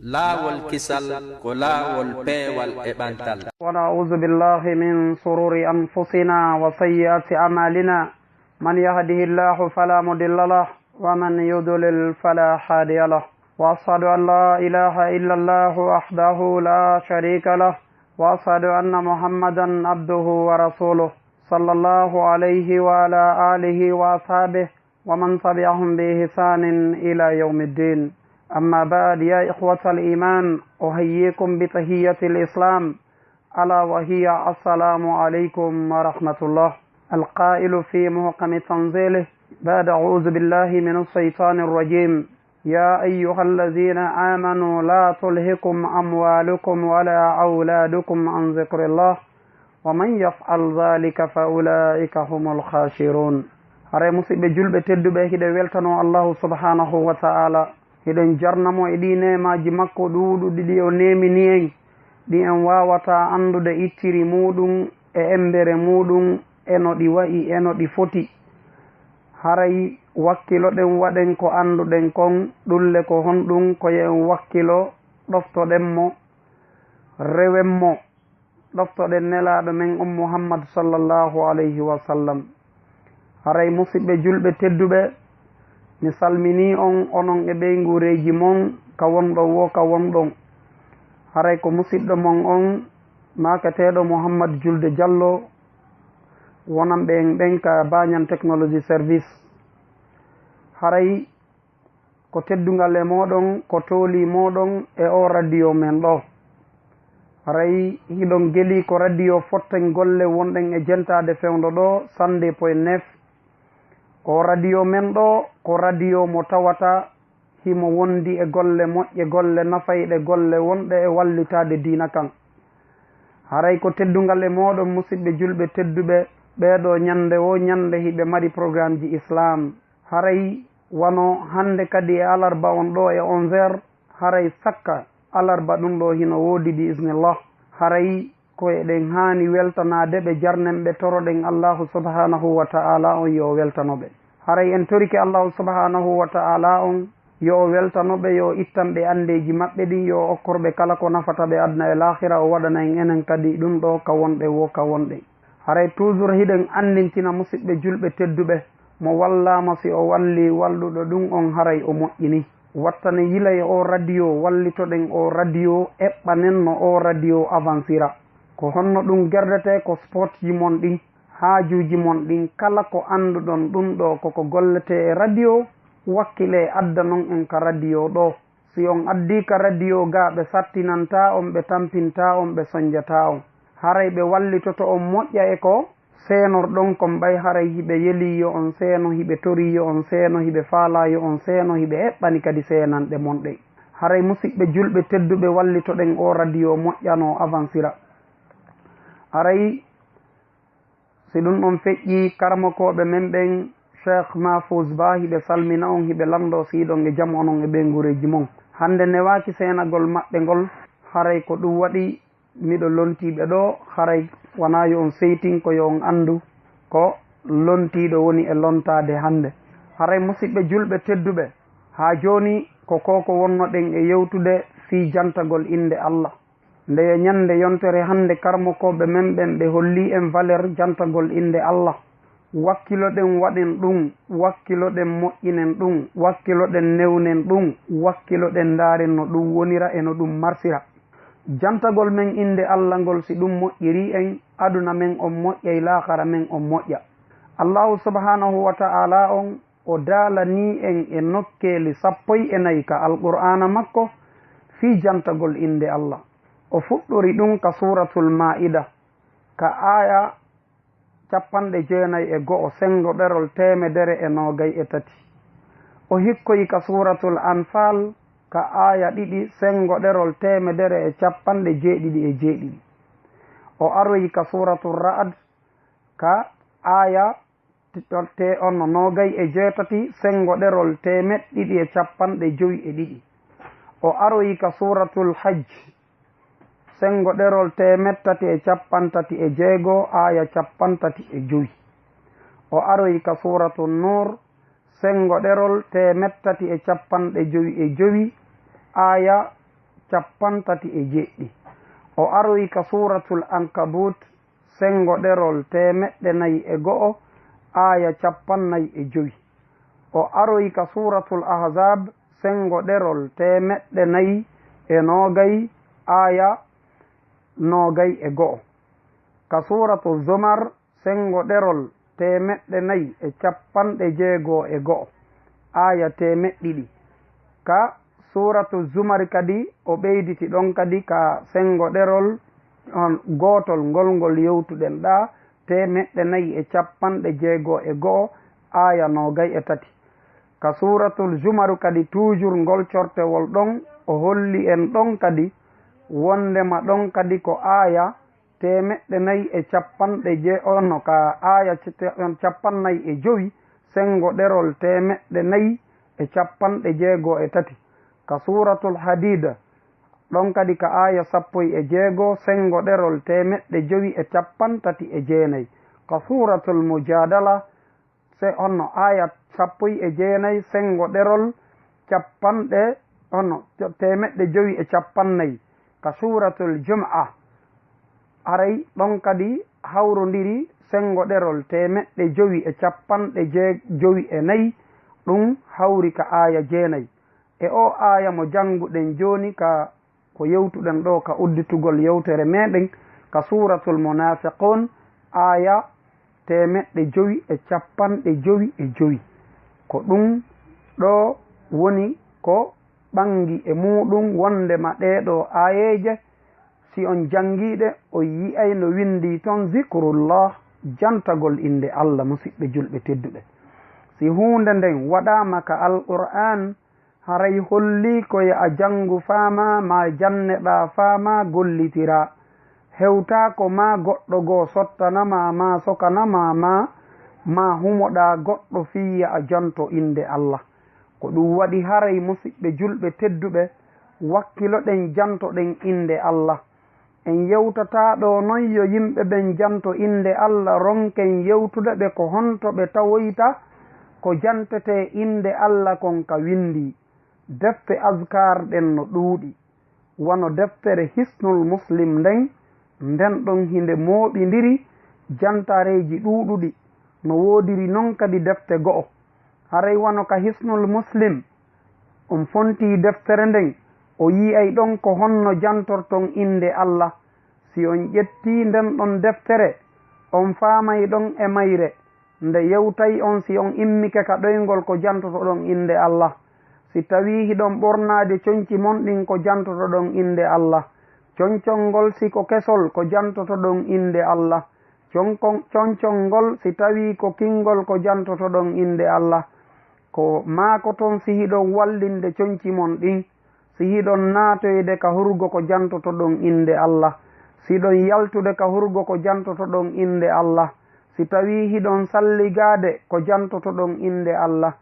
laawol kisal ko laawol peewal e ɓantal. ونعوذ بالله من شرور أنفسنا وسيئات أعمالنا من يهده الله فلا مضل له ومن يضلل فلا هادي له وأشهد أن لا إله إلا الله وحده لا شريك له وأشهد أن محمدا عبده ورسوله صلى الله عليه وعلى آله وأصحابه ومن تبعهم بإحسان إلى يوم الدين. أما بعد، يا إخوة الإيمان، أحييكم بتحية الإسلام ألا وهي السلام عليكم ورحمة الله. القائل في محكم تنزيله بعد أعوذ بالله من الشيطان الرجيم: يا أيها الذين آمنوا لا تلهكم أموالكم ولا أولادكم عن ذكر الله ومن يفعل ذلك فأولئك هم الخاسرون. hare musidɓe julɓe tedduɓe, hiɗe weltano allahu subhanahu wa ta'ala, hiɗen jarnamo e ɗi nemaji makko ɗuuɗuɗi ɗi o nemini en, ɗi en wawata andude ittiri muɗum e embere muɗum, eno ɗi wayi eno ɗi foti. haray wakkilo ɗen waɗen ko anduɗen kon ɗulle ko honɗum, ko yen wakkilo ɗoftoɗenmo, rewenmo, ɗoftoɗen nelaɗo men on muhammad sallllahu alayhi wa sallam. haray musidɓe julɓe tedduɓe, mi salmini on onon e ɓey gureji mon, ka wonɗon wo ka wonɗon. haray ko musidɗo mon on makateɗo mouhammad julde diallo, wonanɓe en ɓen ka Banyan Technology Service. haray ko teddugal e moɗon, ko tooli moɗon e o radio men ɗo. haray hiɗon geeli ko radio fotten golle wonɗen e jentade fewdo ɗo Sunday.9. o radio men ɗo ko radio mo tawata himo wondi e golle moƴƴe, golle nafayɗe, golle wonɗe e wallitade diina kan. haray ko teddugal e moɗon musidɓe julɓe tedduɓe, ɓeɗo ñande o ñande hiɓe mari programme ji islam. haray wano hande kadi e alarba on ɗo e 11h, haray sakka alarba ɗum ɗo hino woodi bi isnillah. haray ko eɗen hani weltanade ɓe jarnen ɓe toroɗen allahu subhanahu wa ta'ala on yo weltanoɓe. haray en torike allahu subhanahu wa ta'ala on yo weltanoɓe, yo ittanɓe andeji maɓɓe ɗin, yo okkorɓe kala ko nafata ɓe adna e lahira, o waɗana en enen kadi ɗum ɗo ka wonɗe wo ka wonɗe. haray toujours hiɗen andintina musidɓe julɓe tedduɓe, mo wallama si o walli walluɗo ɗum on haray o moƴƴini. wattane yila e o radio, wallitoɗen o radio, eɓɓanen no o radio avancira. ko honno ɗum gerdete ko sport ji mon ɗin, haajuji mon ɗin, kala ko anduɗon ɗum ɗo koko gollete e radio, wakkile adda non en ka radio ɗo. si on addi ka radio ga, ɓe sattinanta on, ɓe tampinta on, ɓe soñjata on. haray ɓe wallitoto on moƴƴa e ko seenorɗon kon ɓay. haray hiɓe yeliyo on seeno, hiɓe toriyo on seeno, hiɓe faalayo on seeno, hiɓe eɓɓani kadi seenanɗe monɗe. haray musidɓe julɓe tedduɓe, wallitoɗen o radio moƴƴano avancira. haray si ɗum ɗon feƴƴi, karmakoɓe men ɓen cheikh mahfouz ba, hiɓe salmina on, hiɓe lamdo siɗon e jaam onon e ɓe gureji mon. hande newaki seenagol maɓɓe ngol, haray ko ɗum waɗi miɗo lontiɓe ɗo. haray wona yo on seytin, ko yo on andu ko lontiɗo woni e lontade hande. haray musidɓe julɓe tedduɓe, ha joni ko koko wonnoɗen e yewtude fi jantagol inde allah. nde ñande yontere hande karmokoɓe men ɓen ɓe holli en valeur jantagol inde allah. wakkiloɗen waɗen ɗum, wakkiloɗen moƴƴinen ɗum, wakkiloɗen newnen ɗum, wakkiloɗen daren no ɗum wonira e no ɗum marsira. jantagol men inde allah ngol si ɗum moƴƴiri en, aduna men on moƴƴay, lahara men on moƴƴa. allahu subhanahu wa ta'ala on o daalani en e nokkeli 14 ka alqur'ana makko fi jantagol inde allah. o fuɗɗori ɗum ka suratul ma'ida ka aya 91 sengo ɗerol 123. o hikkoyi ka suratul anfal ka aya 2 sengo ɗerol 117. o aroyi ka suratul ra'd ka aya 28 sengo ɗerol 252. o aroyi ka suratul hajj sengo ɗerol 336 aya 35. o aroyi ka suratul nur sengo ɗerol 355 aya capantati e jeɗɗi. O aroyi ka suratul ankabut sengo ɗerol 401 aya 45. o aroyi ka suratul ahzab sengo ɗerol 420 aya 21. ka suratul zumar sengo ɗerol 461 aya 200. ka suratul zumar kadi o ɓeyditi ɗon kadi ka sengo ɗerol gotol ngol yewtuɗen ɗa 461 aya 23. ka suratul zumaru kadi toujours ngol cortewol ɗon o holli en ɗon kadi wondema ɗon kadi ko aya 450 ka aya 55 sengo ɗerol 463. ka suratul hadida ɗon kadi ka aya 16 sengo ɗerol 539. ka suratul mujadala se onno aya 19 sengo ɗerol 550. ka suratul jum'a aray ɗon kadi hawrodiri sengo ɗerol 554. ɗum hawri ka aya 9. e o aya mo jannguɗen joni ka ko yewtuɗen ɗo ka udditugol yewtere meɗen ka suratul munafiqun aya 555. ko ɗum ɗo woni ko ɓangi e muɗum wondema ɗeɗo ayeje si on jangiɗe o yi'ay no windi toon zikrullah jantagol inde Allah musidɓe julɓe tedduɓe. si hunde nden waɗama ka alqur'an haray holli koye a jangu faama ma janneɗa faama gollitira hewta ko ma goɗɗo goo sottanama ma sokanama ma humoɗa goɗɗo fiya a janto inde Allah. ko ɗum waɗi haray musidɓe julɓe tedduɓe wakkiloɗen jantoɗen inde Allah. en yewtata ɗo non yo yimɓe ɓen janto inde Allah ronken yewtude ɓe ko honto ɓe tawoyta ko jantete inde Allah kon ka windi. defte askar ɗen no ɗuuɗi wano deftere hisnul muslim nden ɗon hinde mooɓidiri jantareji ɗuuɗuɗi no woodiri non kadi defte go'o. haray wano ka hisnul muslim on fonti deftere nden o yi'ay ɗon ko honno jantorton inde Allah. si on ƴetti nden ɗon deftere on faamay ɗon e mayre nde yewtay on si on immike ka ɗoygol ko jantotoɗon inde Allah. si tawi hiɗon ɓornade coñci monɗin ko jantotoɗon inde Allah. coñcol ngol si ko kesol ko jantotoɗon inde Allah. coñcol ngol si tawi ko kingol ko jantotoɗon inde Allah. ko maako ton si hiɗon wallinde coñci mon ɗin si hiɗon naatoyde ka hurgo ko jantotoɗon inde Allah. si ɗon yaltude ka hurgo ko jantotoɗon inde Allah. si tawi hiɗon salligade ko jantotoɗon inde Allah.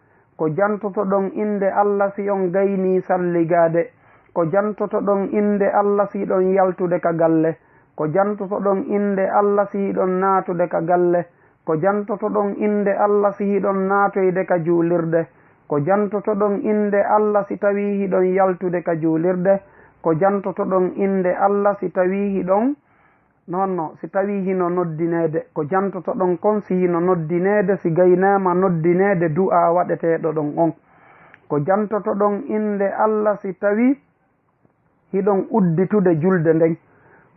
ko jantotoɗon inde Allah si on gayni salligade. ko jantotoɗon inde Allah si ɗon yaltude ka galle. ko jantotoɗon inde Allah si hiɗon naatude ka galle. ko jantotoɗon inde Allah si hiɗon naatoyde ka juulirde. ko jantotoɗon inde Allah si tawi hiɗon yaltude ka juulirde. ko jantotoɗon inde Allah si tawi hiɗon nonno si tawi hino noddinede. ko jantotoɗon kon si hino noddinede si gaynama noddinede du'a waɗeteɗo ɗon on. ko jantotoɗon inde Allah si tawi hiɗon udditude julde nden.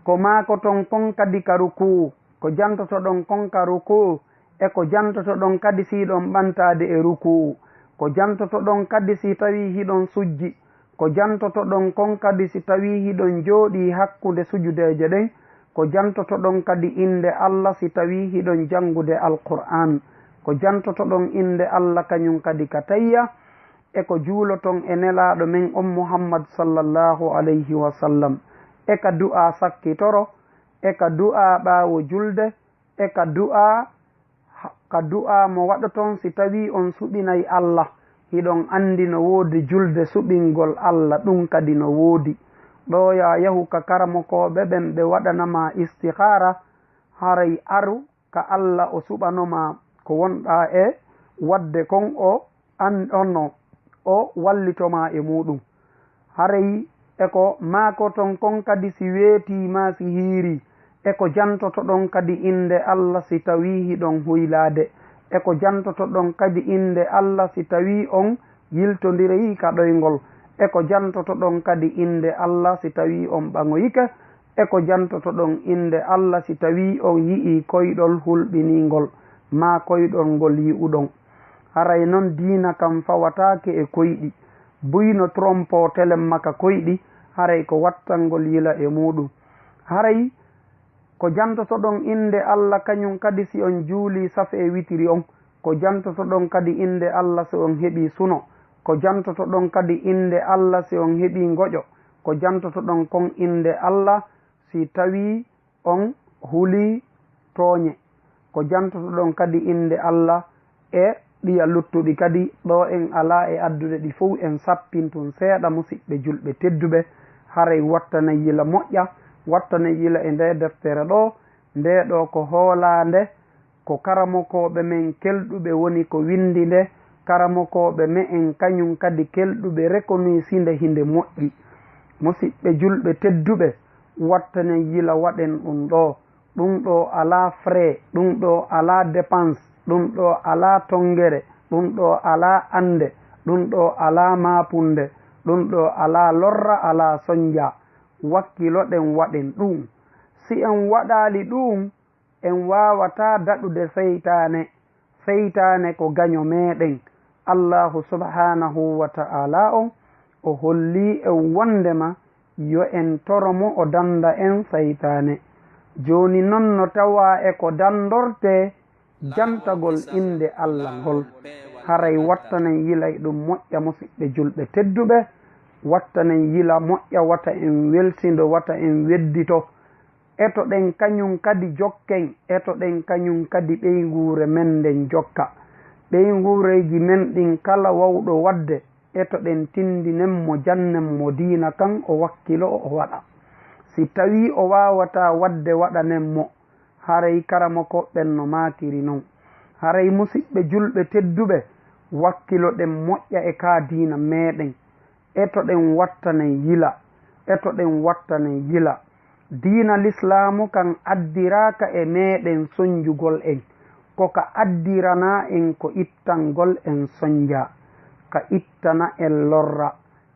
ko maako ton kon kadi ka rukuu. ko jantotoɗon kon ka rukuu e ko jantotoɗon kadi si ɗon ɓantade e rukuu. ko jantotoɗon kadi si tawi hiɗon sujji. ko jantotoɗon kon kadi si tawi hiɗon jooɗi hakkude sujudeje ɗen. ko jantotoɗon kadi inde Allah si tawi hiɗon jangude alqur'an. ko jantotoɗon inde Allah kañum kadi ka tayya e ko juuloton e nelaɗo men on Muhammad sallallahu alayhi wa sallam. e ka du'a sakkitoro e ka du'a ɓaawo julde e ka du'a mo waɗoton si tawi on suɓinay Allah. hiɗon andi no woodi julde suɓingol Allah ɗum kadi no woodi. ɗo ya yahu ka karamokoɓe ɓen ɓe waɗanama istihara haray aru ka Allah o suɓanoma ko wonɗa e wadde kon o wallitoma e muɗum. haray eko maako ton kon kadi si weetima si hiiri eko jantoto ɗon kadi inde Allah si tawi hiɗon huylade eko jantoto ɗon kadi inde Allah si tawi on yiltodiri ka ɗoygol eko jantoto ɗon kadi inde Allah si tawi on ɓaŋoyike eko jantoto ɗon inde Allah si tawi on yi'i koyɗol hulɓiningol ma koyɗol ngol yi'uɗon haray noon diina kam fawatake e koyɗi buyno trompo telen maka koyɗi haray ko wattangol yila e muɗum haray ko jantoto ɗon inde Allah kañum kadi si on juuli safe e witiri on ko jantoto ɗon kadi inde Allah si on heɓi suno ko jantoto ɗon kadi inde Allah si on heɓi ngoƴo ko jantoto ɗon kon inde Allah si tawi on huli tooñe ko jantoto ɗon kadi inde Allah e ɗiya luttuɗi kadi ɗo en ala e addude ɗi fof en sappintun seeɗa musidɓe julɓe tedduɓe haray wattana yila moƴƴa wattana yila e nde deftere ɗo nde ɗo ko hoolande ko karamokoɓe men kelɗuɓe woni ko windi nde karamokoɓe me en kañum kadi kelɗuɓe reconnaissinde hinde moƴƴi musidɓe julɓe tedduɓe wattana yila waɗen ɗum ɗo ala frais ɗum ɗo ala dépense ɗum ɗo ala tongere ɗum ɗo ala ande ɗum ɗo ala mapunde ɗum ɗo ala lorra ala sonja wakkiloɗen waɗen ɗum si en waɗali ɗum en wawata daɗude seytane ko gaño meɗen allahu subhanahu wa ta'ala on o holli en wondema yo en toromo o danda en seytane joni noon no tawa e ko dandorte jantagol inde Allah ngol haray wattanen yila e ɗum moƴƴa musidɓe julɓe tedduɓe wattanen yila moƴƴa wata en welsido wata en weddito eto ɗen kañum kadi jokken eto ɗen kañum kadi ɓeygure men nden jokka ɓeygureji men ɗin kala wawɗo wadde eto ɗen tindinen mo jannen mo diina kan o wakkilo o waɗa si tawi o wawata wadde waɗanen mo haray karamoko ɓen no makiri noon haray musidɓe julɓe tedduɓe wakkilo ɗen moƴƴa e ka diina meɗen eto ɗen wattanen yila eto ɗen wattanen yila diina l'islamu kan addiraka e meɗen sonjugol en koka addirana en ko ittangol en sonja ka ittana en lorra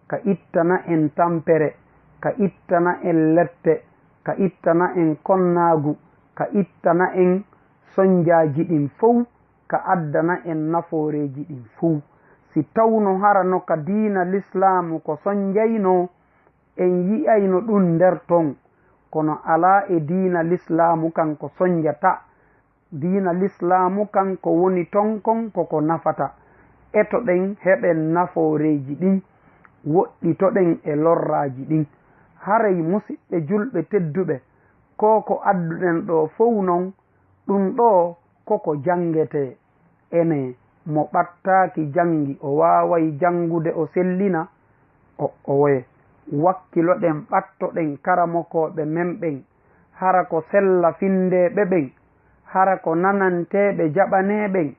ka ittana en tampere ka ittana en lette ka ittana en konnagu ka ittana en sonjaji ɗin fof ka addana en naforeji ɗin fof si tawno harano ka diina l'islamu ko sonjayno en yi'ayno ɗum nder ton kono ala e diina l'islamu kan ko sonjata diina l'islamu kan ko woni ton kon koko nafata eto ɗen heɓen naforeji ɗin woɗɗitoɗen e lorraji ɗin haray musidɓe julɓe tedduɓe ko adduɗen ɗo fof non ɗum ɗo koko jangete ene mo ɓattaki jangi o waway jangude o sellina o woye wakkiloɗen ɓattoɗen karamokoɓe men ɓen hara ko sella findeɓe ɓen hara ko nananteɓe jaɓaneɓen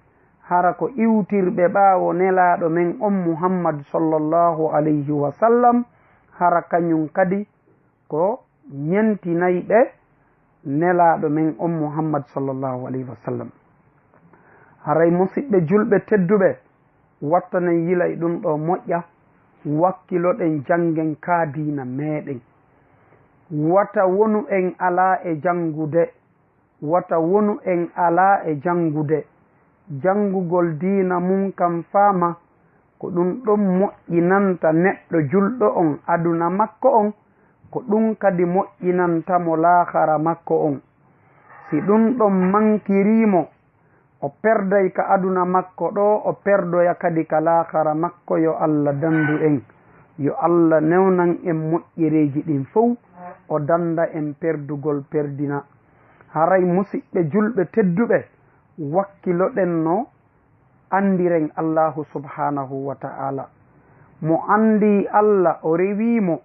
hara ko iwtirɓe ɓaawo nelaɗo men on muhammad sallallahu alayhi wa sallam hara kañum kadi ko ñentinayɓe nelaɗo men on muhammad sallallahu alayhi wa sallam haray musidɓe julɓe tedduɓe wattanen yilay ɗum ɗo moƴƴa wakkiloɗen jangen ka diina meɗen wata wonu en ala e jangude wata wonu en ala e jangude jangugol diina mum kam faama ko ɗum ɗon moƴƴinanta neɗɗo julɗo on aduna makko on ko ɗum kadi moƴƴinantamo laahara makko on si ɗum ɗon mankirimo o perday ka aduna makko ɗo o perdoya kadi ka laahara makko yo Allah dandu en yo Allah newnan en moƴƴereji ɗin fof o danda en perdugol perdina haray musidɓe julɓe tedduɓe wakkiloɗen no andiren Allahu subhanahu wa ta'ala mo andi Allah o rewimo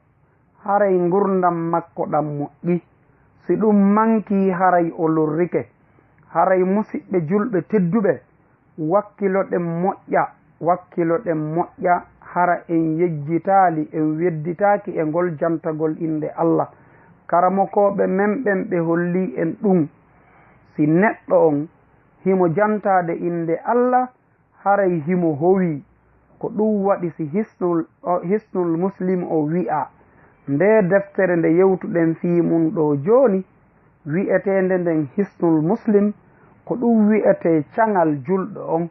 haray gurdam makko ɗam moƴƴi si ɗum manki haray o lorrike haray musidɓe julɓe tedduɓe wakkiloɗen moƴƴa hara en yejjitaali en wedditaaki e ngol jantagol inde Allah. Karamokoɓe men ɓen ɓe holli en ɗum, si neɗɗo on himo jantade inde Allah haray himo howi, ko ɗum waɗi si hisnul muslim o wi'a nde deftere nde yewtuɗen fii mum ɗo joni wi'etende nden hisnul muslim, ko ɗum wi'ete cangal julɗo on.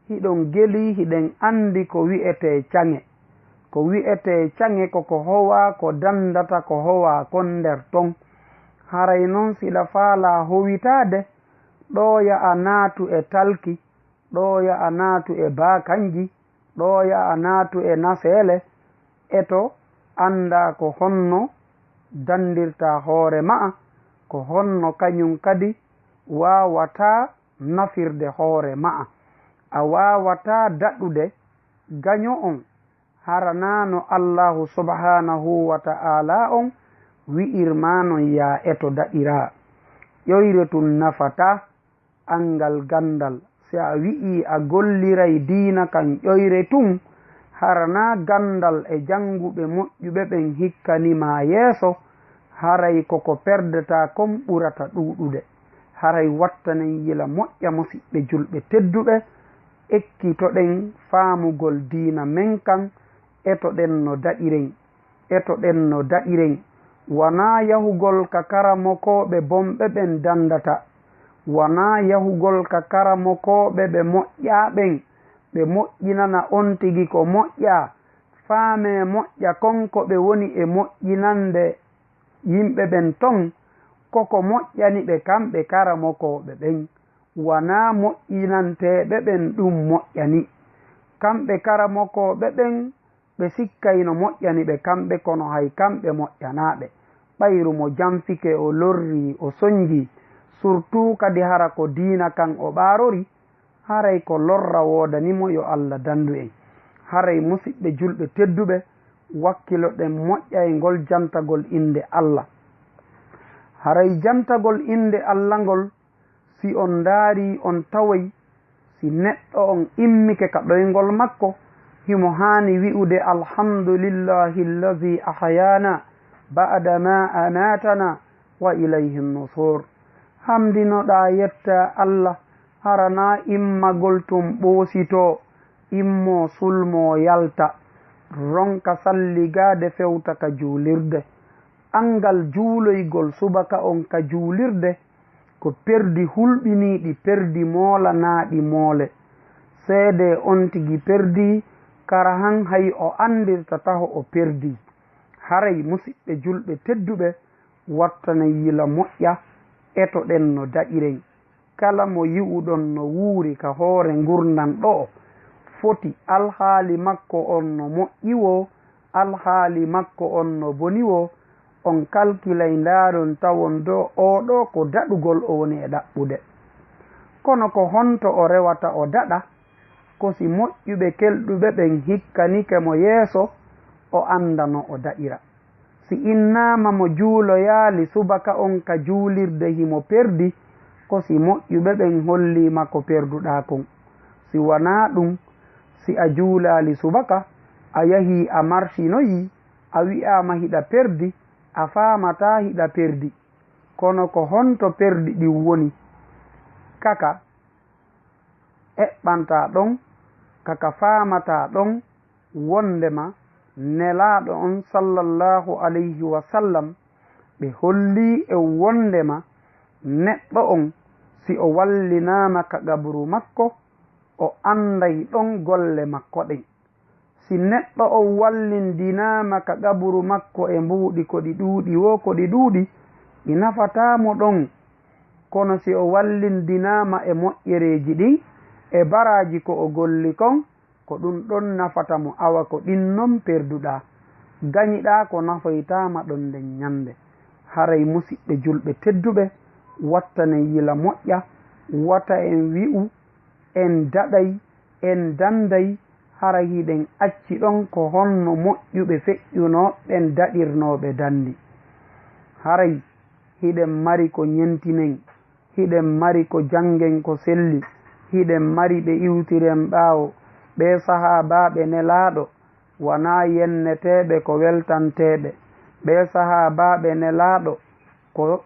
Hiɗon geli hiɗen andi ko wi'ete cange. Ko wi'ete cange koko howa ko dandata ko howa kon nder ton. Haray noon siɗa faala howitade, ɗoya a naatu e talki, ɗoya a naatu e bakanji, ɗoya a naatu e nasele, eto anda ko honno dandirta hoore ma'a, ko honno kañum kadi wawata nafirde hoore ma'a. A wawata daɗude gaño on haranano Allahu subhanahu wa ta'ala on wi'irmanon ya eto daɗira. ƴoyre tun nafata angal gandal. Si a wi'i a golliray diina kan ƴoyre tun, harana gandal e janguɓe moƴƴuɓe ɓen hikkanima yeeso, haray koko perdeta kon ɓurata ɗuɗude. Haray wattanen yila moƴƴa musidɓe julɓe tedduɓe, ekkitoɗen faamugol diina men kan, etoɗen no daɗiren, etoɗen no daɗiren. Wana yahugol ka karamokoɓe bomɓe ɓen dandata, wana yahugol ka karamokoɓe ɓe moƴƴaɓen ɓe moƴƴinana on tigi ko moƴƴa, faame moƴƴa konko ɓe woni e moƴƴinande yimɓe ɓen ton, koko moƴƴani ɓe kamɓe karamokoɓe ɓen, wana moƴƴinanteɓe ɓen ɗum moƴƴani. Kamɓe karamokoɓe ɓen ɓe sikkayno moƴƴani ɓe kamɓe, kono hay kamɓe moƴƴanaɓe. ɓayru mo jamfike o lorri o soñji, surtout kadi hara ko diina kan o ɓaarori, haray ko lorra wodanimo yo Allah dandu en. Haray musidɓe julɓe tedduɓe, wakkiloɗen moƴƴa e ngol jantagol inde Allah. Haray jantagol inde Allah ngol, si on daari on tawoy si neɗɗo on immike ka ɗoyngol makko, himo haani wi'ude alhamdulillahi allazi ahyana ba'da ma amatana wa ilayhi nusur. Hamdinoɗa yetta Allah harana immagol tum ɓoosito, immo sulmo yalta, ronka salligade fewta ka juulirde. Angal juuloygol subaka on ka juulirde ko perdi hulɓiniɗi, perdi moolanaɗi moole. Seede on tigi perdi, kara han hay o andirta taho o perdi. Haray musidɓe julɓe tedduɓe, wattana yila moƴƴa, etoɗen no daɗiren. Kala mo yi'uɗon no wuuri ka hoore gurnan ɗo, foti alhaali makko on no moƴƴiwo, alhaali makko on no boniwo, on kalkilay ndaaron tawon do oɗo ko daɗugol o woni e ɗaɓɓude. Kono ko honto o rewata o daɗa, ko si moƴƴuɓe kelɗuɓe ɓen hikkanike mo yeeso, o andano o daɗira. Si innama mo juuloyaali subaka on ka juulirde himo perdi, ko si moƴƴuɓe ɓen hollima ko perduɗa kon. Si wana ɗum, si a juulaali subaka, a yahi a marsinoyi, a wi'ama hiɗa perdi, a faamata hiɗa perdi. Kono ko honto perdi ɗin woni, kaka eɓɓanta ɗon, kaka faamata ɗon, wondema nelaaɗo on sallallahu alayhi wa sallam ɓe holli e wondema neɗɗo on si o wallinama ka gabru makko, o anday ɗon golle makko ɗen. Si neɗɗo on wallindinama ka gabru makko e mbuuɗi ko ɗi ɗuuɗi wo ko ɗi ɗuuɗi, ɗi nafatamo ɗon. Kono si o wallindinama e moƴƴereji ɗin e baraji ko o golli kon, ko ɗum ɗon nafata mo, awa ko ɗin non perduɗa, gañiɗa ko nafoytama ɗon nden ñande. Haray musidɓe julɓe tedduɓe, wattanen yila moƴƴa, wata en wi'u en daɗay en danday, hara hiɗen acci ɗon ko honno moƴƴuɓe feƴƴunoɓen daɗirnoɓe dandi. Haray hiɗen mari ko ñentinen, hiɗen mari ko jangen ko selli, hiɗen mari ɓe iwtiren ɓaawo ɓe sahabaɓe nelaɗo wona yenneteɓe ko weltanteɓe. ɓe sahabaɓe nelaɗo ko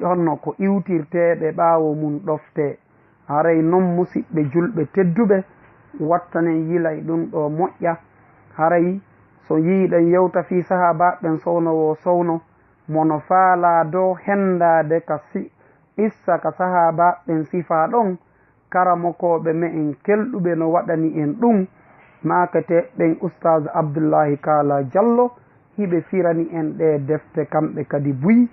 honno ko iwtirteɓe ɓaawo mum ɗofte. haray noon musidɓe julɓe tedduɓe wattanen yilay ɗum ɗo moƴƴa. haray so yiiɗen yewta fi sahabaɓen sownowo sowno mono faala dow hendade ka issa ka sahabaɓen sifa ɗon karamokoɓe me en kelɗuɓe no waɗani en ɗum makete ɓen oustage Abdoullahi Kala Diallo hiɓe firani en ɗe defte kamɓe kadi buyi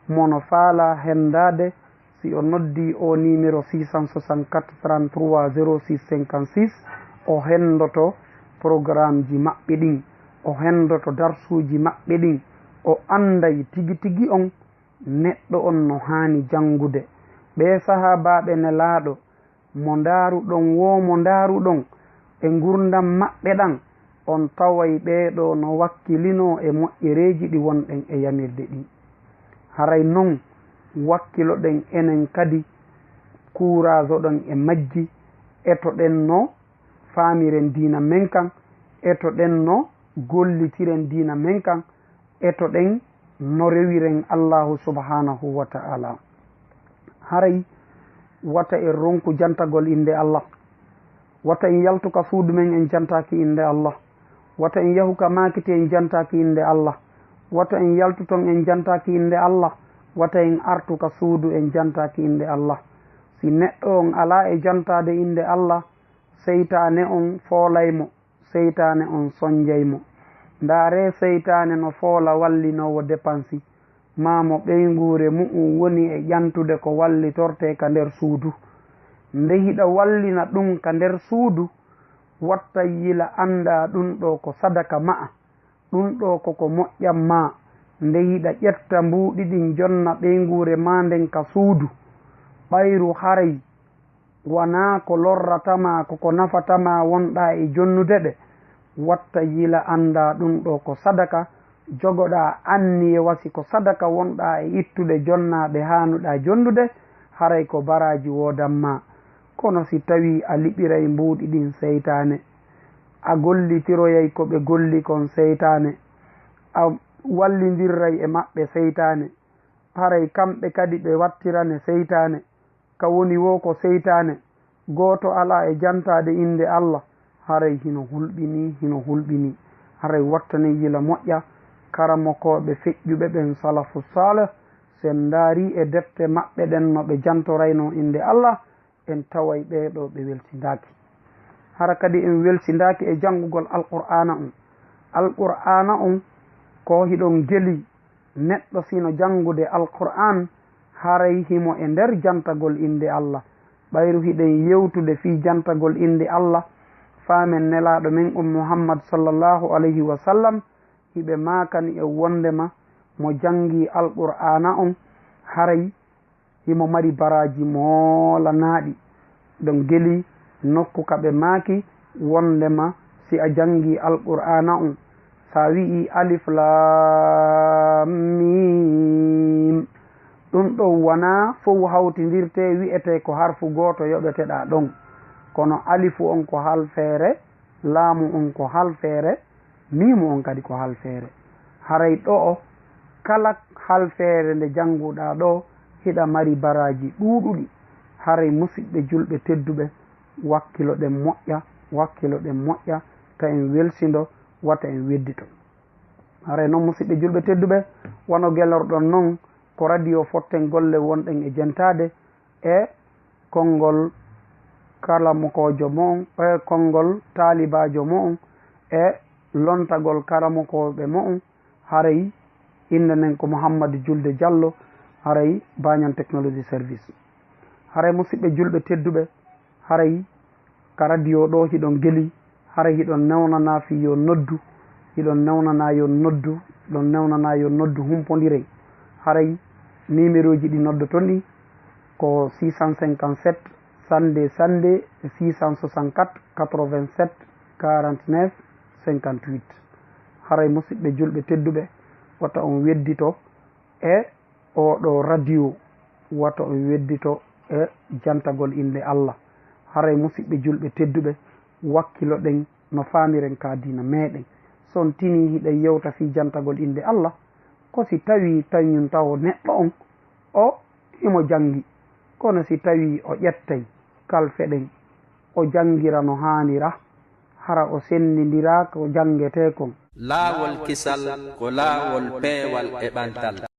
mono faala hendade. si o noddi o numéro 664 33 06 56 o hendoto programme ji maɓɓe ɗin, o hendoto darsuji maɓɓe ɗin, o anday tigi tigi on neɗɗo on no hani jangude. ɓe sahabaɓe nelaɗo mo ndaruɗon womo ndaruɗon e gurdam maɓɓe ɗan on taway ɓeɗo no wakkilino e moƴƴereji ɗi wonɗen e yamirde ɗin. haray noon wakkiloɗen enen kadi courage oɗon e majji, etoɗen no faamiren dina men kan, etoɗen no gollitiren dina men kan, etoɗen no rewiren Allahu subhanahu wa ta'ala. haray wata en ronku jantagol inde Allah, wata en yaltuka suudu men en jantaki inde Allah, wata en yahuka makite en jantaki inde Allah, wata en yaltuton en jantaki inde Allah, wata en artuka suudu en jantaki inde Allah. si neɗɗo on ala e jantade inde Allah, seytane on foolaymo, seytane on soñjaymo. ndaare seytane no foola wallinowo dépensi mamo ɓeygure mu'um woni e ƴantude ko wallitorte ka nder suudu. nde hiɗa wallina ɗum ka nder suudu watta yila anda ɗum ɗo ko sadaka ma'a, ɗum ɗo koko moƴƴam ma. nde hiɗa ƴetta mbuuɗi ɗin jonna ɓeygure ma nden ka suudu, ɓayru haray wona ko lorratama koko nafatama wonɗa e jonnude ɗe, watta yila anda ɗum ɗo ko sadaka, jogoɗa anniye wasi ko sadaka wonɗa e ittude jonnaɓe hanuɗa jonnude, haray ko baraji wodanma. kono si tawi a liɓiray mbuuɗi ɗin seytane, a gollitiroyay ko ɓe golli kon seytane, a wallidirray e maɓɓe seytane, haray kamɓe kadi ɓe wattirane seytane, ka woni wo ko seytane, goto ala e jantade inde Allah, haray hino hulɓini. haray wattane yila moƴƴa karamokoɓe feƴƴuɓe ɓen salafu salih, sen daari e defte maɓɓe ɗen no ɓe jantorayno inde Allah, en taway ɓeɗo ɓe weltidaki. hara kadi en weltidaki e janngugol alqur'ana on. alqur'ana on ko hiɗon geli neɗɗo sino janngude alqur'an haray himo e nder jantagol inde Allah. ɓayru hiɗen yewtude fi jantagol inde Allah, faamen nelaɗo men Muhammad sallallahu alayhi wa sallam hiɓe makani e wondema mo jangi alqur'ana on haray himo mari baraji molanaɗi. ɗon geli nokku kaɓe maaki wondema si a jangi alqur'ana on, sa wi'i alif lam mim, ɗum ɗo wona fof hawtidirte wi'ete ko harfu goto yoɓeteɗa ɗon, kono alifu on ko hal feere, laamu on ko hal feere, mimu on kadi ko hal feere. haray ɗo o kala hal feere nde janguɗa ɗo hiɗa mari baraji ɗuɗuɗi. haray musidɓe julɓe tedduɓe wakkiloɗen moƴƴa ta en welsido, wata en weddito. haray noon musidɓe julɓe tedduɓe wono gelorɗon noon ko radio fotten golle wonɗen e jentade e konngol karamokojo mo on, e konngol talibajo mo on, e lontagol karamokoɓe mo on. haray inde nen ko Mouhammadou Julde Diallo, haray Banyan Technology Service. haray musidɓe julɓe tedduɓe, haray ka radio ɗo hiɗon geli, haray hiɗon newnana fi yo noddu, hiɗon newnana yo noddu, ɗon newnana yo noddu humpodiray. haray numéro ji ɗi noddoton ɗi ko 657 sande 664 87 49 58. haray musidɓe julɓe tedduɓe wata on weddito e oɗo radio, wata on weddito e jantagol inde Allah. haray musidɓe julɓe tedduɓe wakkiloɗen no faamiren ka dina meɗen. son tini hiɗen yewta fi jantagol inde Allah ko si tawi tañum taw neɗɗo on o imo jangi, kono si tawi o ƴettay kalfeɗen o jangira no hanira hara o sennidira ko jangete kon. laawol kisal ko laawol peewal e ɓantal.